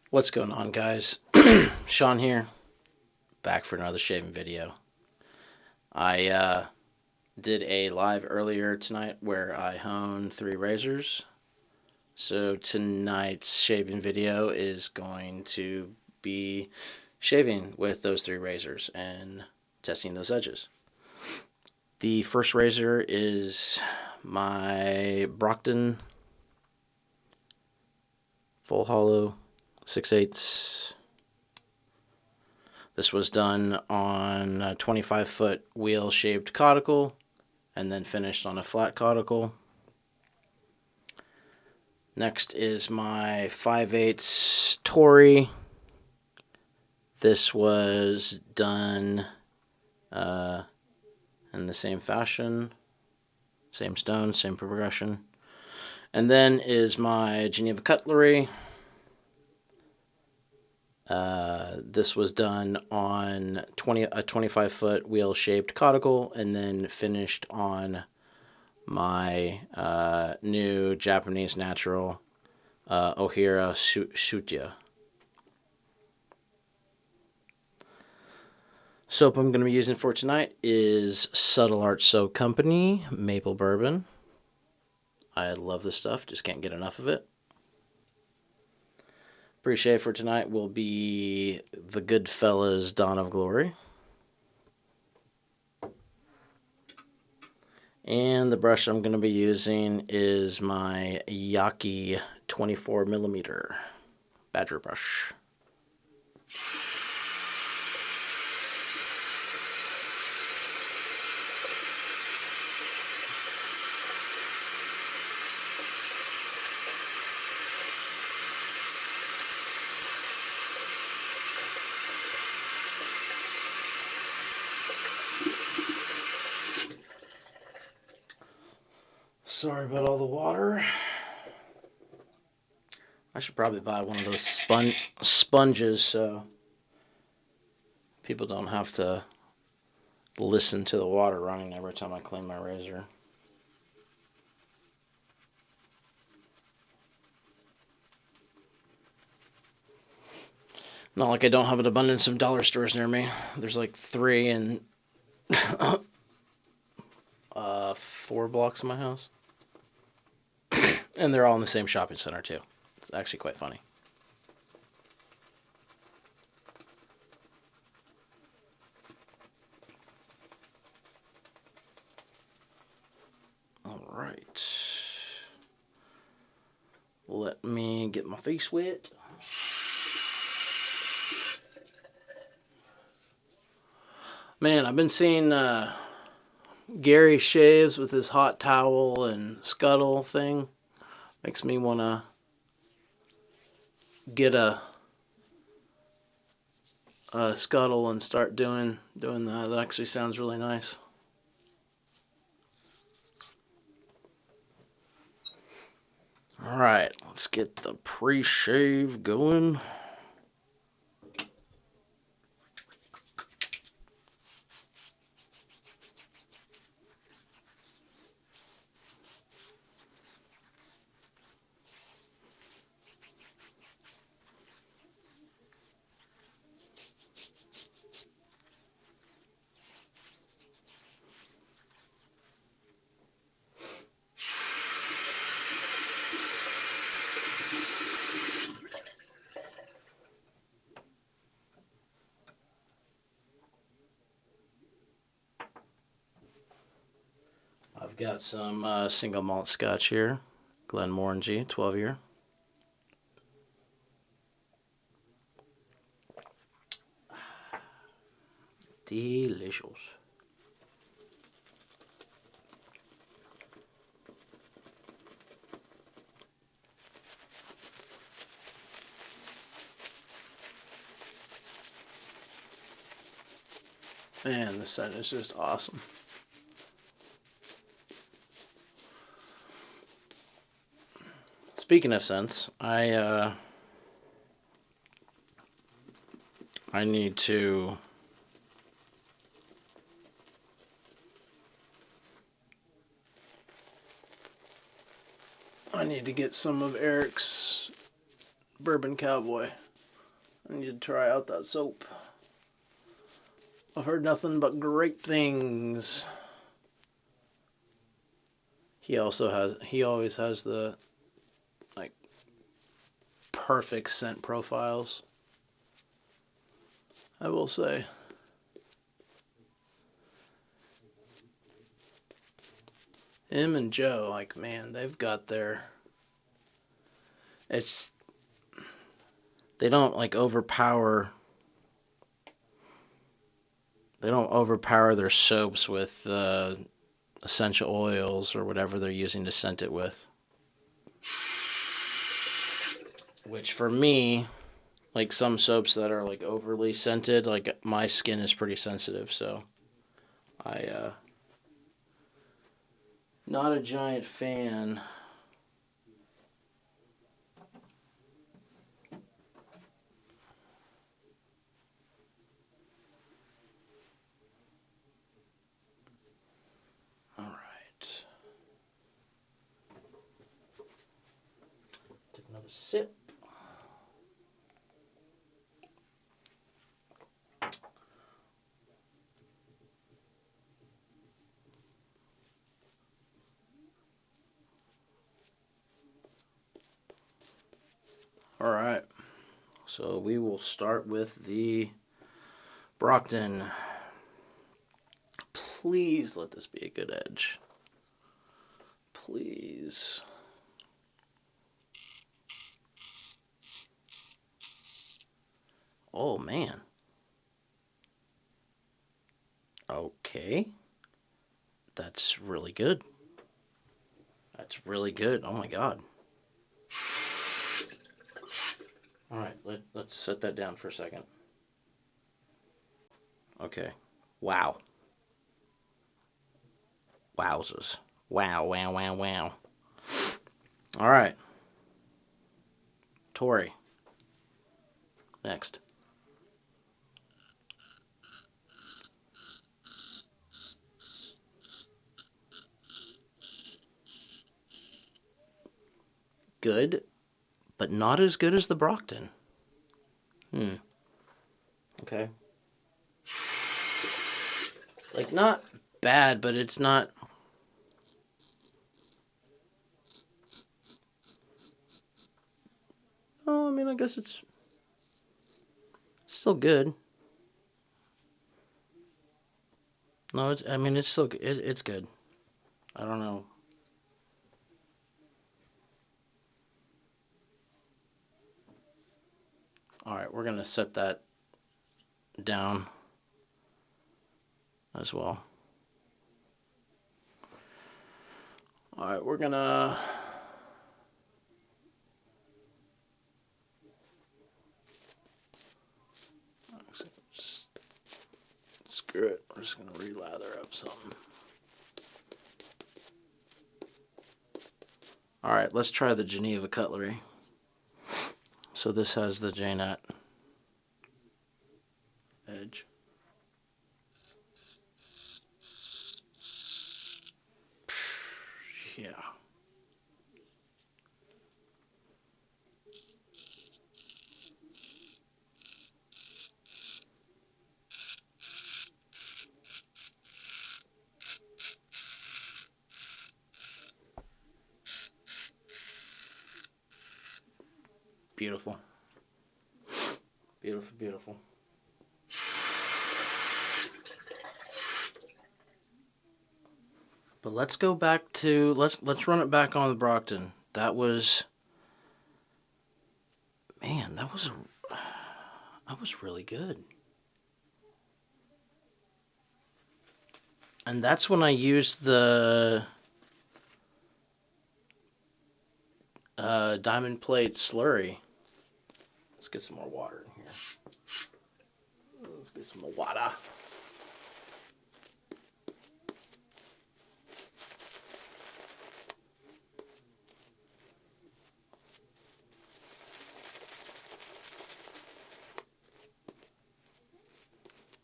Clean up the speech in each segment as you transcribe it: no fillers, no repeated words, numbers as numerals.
What's going on, guys? Sean here, back for another shaving video. I did a live earlier tonight where I honed 3 razors. So tonight's shaving video is going to be shaving with those 3 razors and testing those edges. The first razor is my Brockton full hollow 6/8. This was done on a 25-foot wheel shaped caudicle and then finished on a flat caudicle. Next is my 5/8 Torrey. This was done in the same fashion, same stone, same progression. And then is my Geneva Cutlery. This was done on a 25-foot wheel-shaped caudicle and then finished on my new Japanese natural Ohira Shutia. Soap I'm going to be using for tonight is Subtle Art Soap Company Maple Bourbon. I love this stuff, just can't get enough of it. Pre-shave for tonight will be the Goodfellas Dawn of Glory. And the brush I'm going to be using is my Yaqi 24mm Badger brush. Sorry about all the water. I should probably buy one of those sponges so people don't have to listen to the water running every time I clean my razor. Not like I don't have an abundance of dollar stores near me. There's like 3 and 4 blocks of my house. And they're all in the same shopping center, too. It's actually quite funny. All right. Let me get my face wet. Man, I've been seeing Gary shaves with his hot towel and scuttle thing. Makes me want to get a scuttle and start doing that. That actually sounds really nice. All right, let's get the pre-shave going. I've got some single malt scotch here, Glenmorangie 12-year. Delicious. Man, this scent is just awesome. Speaking of scents, I need to get some of Eric's Bourbon Cowboy. I need to try out that soap. I've heard nothing but great things. He always has the like perfect scent profiles, I will say. Him and Joe, like, man, they've got their, they don't like overpower their soaps with essential oils or whatever they're using to scent it with. Which for me, like some soaps that are like overly scented, like my skin is pretty sensitive, so not a giant fan. All right. Take another sip. All right. So we will start with the Brockton. Please let this be a good edge. Please. Oh, man. Okay. That's really good. That's really good. Oh, my God. All right, let's set that down for a second. Okay. Wow. Wowzers. Wow, wow, wow, wow. All right. Torrey. Next. Good, but not as good as the Brockton. Okay. Like, not bad, but it's not... Oh, I mean, I guess it's still good. No, it's still good. It's good. I don't know. All right, we're going to set that down as well. All right, we're going to... Screw it. We're just going to relather up something. All right, let's try the Geneva Cutlery. So this has the J-nut edge. Yeah. Beautiful. Beautiful, beautiful. But let's go back to let's run it back on the Brockton. That was, man, that was really good. And that's when I used the diamond plate slurry. Let's get some more water in here. Let's get some more water.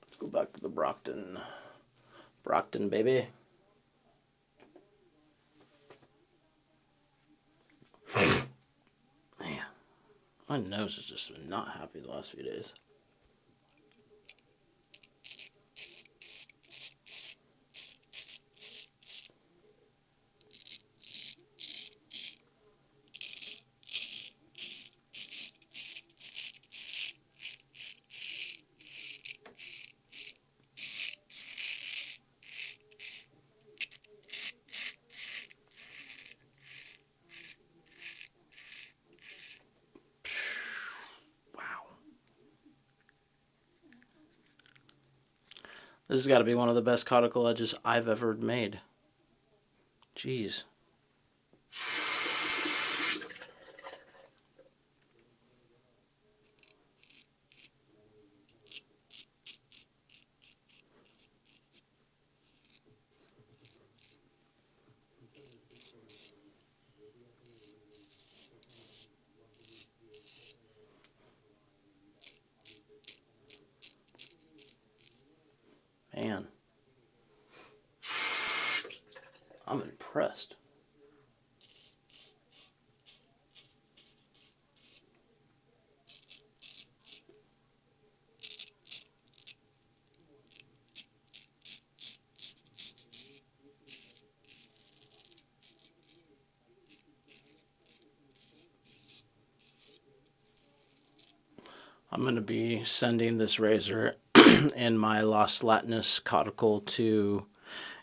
Let's go back to the Brockton. Brockton, baby. Man. My nose has just been not happy the last few days. This has got to be one of the best cuticle edges I've ever made. Jeez. Man. I'm impressed. I'm going to be sending this razor and my Los Latinos cuticle to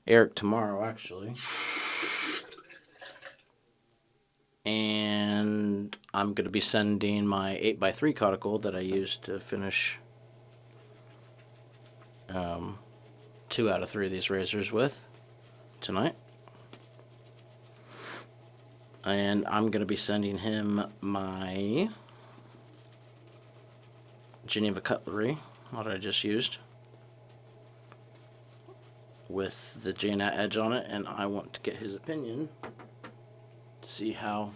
Eric tomorrow, actually. And I'm going to be sending my 8x3 cuticle that I used to finish 2 out of 3 of these razors with tonight. And I'm going to be sending him my Geneva Cutlery, what I just used, with the Jaina edge on it, and I want to get his opinion to see how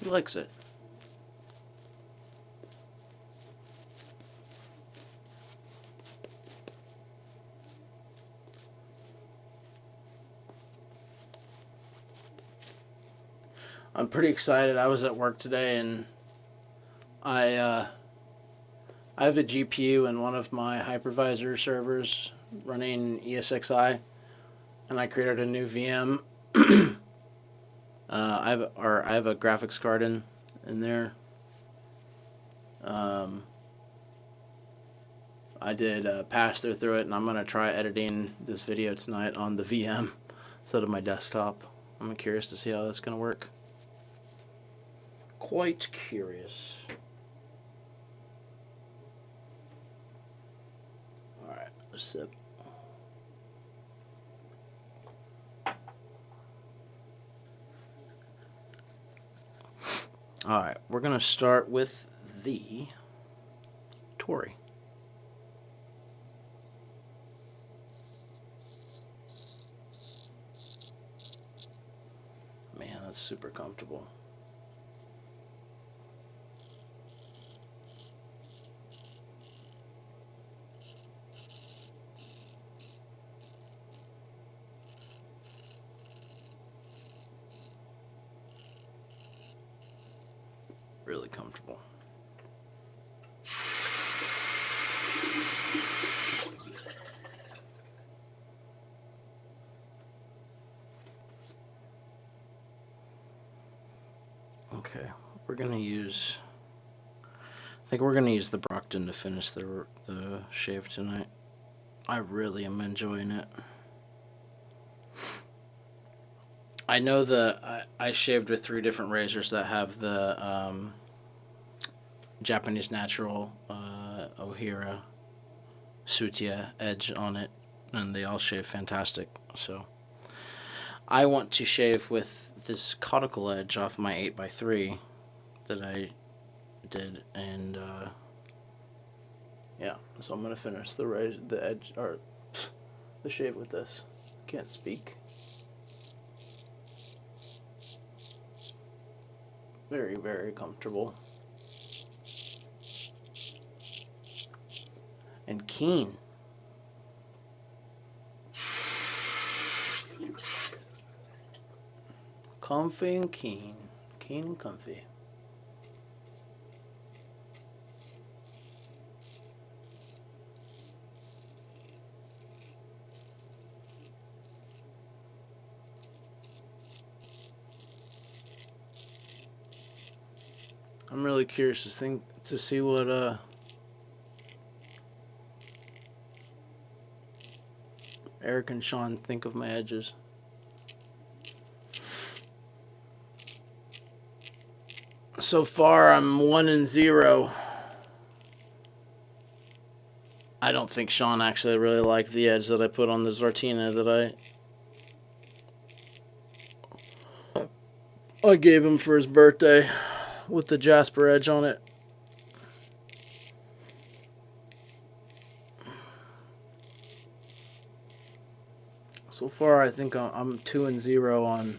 he likes it. I'm pretty excited. I was at work today and I have a GPU in one of my hypervisor servers running ESXi, and I created a new VM. I have a graphics card in there. I did pass through it, and I'm gonna try editing this video tonight on the VM instead of my desktop. I'm curious to see how that's gonna work. Quite curious. Alright, sip. Alright, we're going to start with the Torrey. Man, that's super comfortable. Really comfortable. Okay, we're gonna use. I think we're gonna use the Brockton to finish the shave tonight. I really am enjoying it. I know I shaved with 3 different razors that have the Japanese Natural Ohira Sutia edge on it, and they all shave fantastic. So I want to shave with this cuticle edge off my 8x3 that I did, and yeah, so I'm gonna finish the edge or the shave with this. Can't speak. Very, very comfortable. And keen. Comfy and keen. Keen and comfy. I'm really curious to see what Eric and Sean think of my edges. So far, I'm 1-0. I don't think Sean actually really liked the edge that I put on the Zartina that I gave him for his birthday with the Jasper edge on it. So far, I think I'm 2-0 on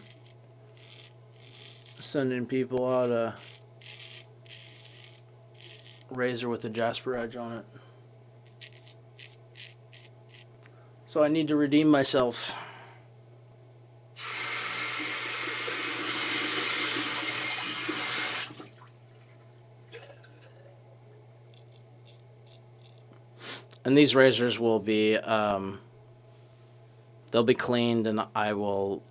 sending people out a razor with the Jasper edge on it. So I need to redeem myself. And these razors will be, they'll be cleaned, and I'll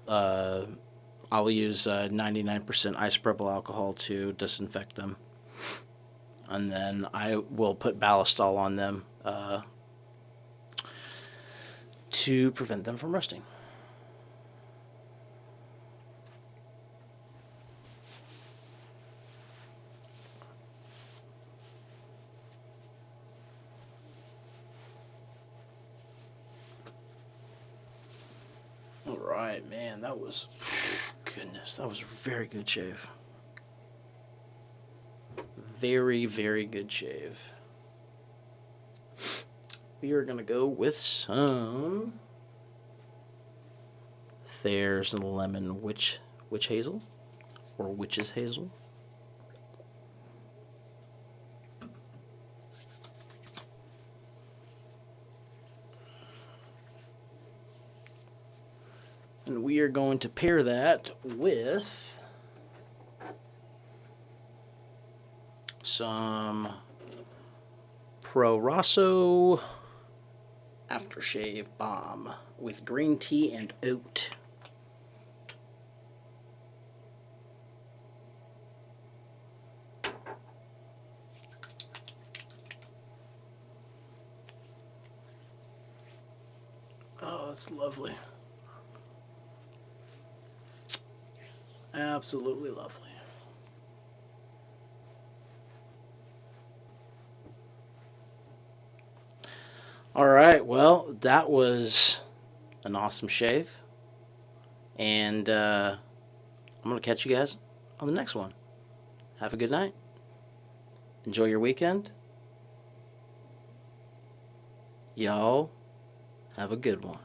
use 99% isopropyl alcohol to disinfect them. And then I will put ballistol on them to prevent them from rusting. All right, man, that was, goodness, that was a very good shave. Very, very good shave. We are going to go with some Thayer's Lemon Witch Hazel, or Witch's Hazel. And we are going to pair that with some Proasso Aftershave Balm with green tea and oat. Oh, that's lovely. Absolutely lovely. All right, well, that was an awesome shave. And I'm going to catch you guys on the next one. Have a good night. Enjoy your weekend. Y'all have a good one.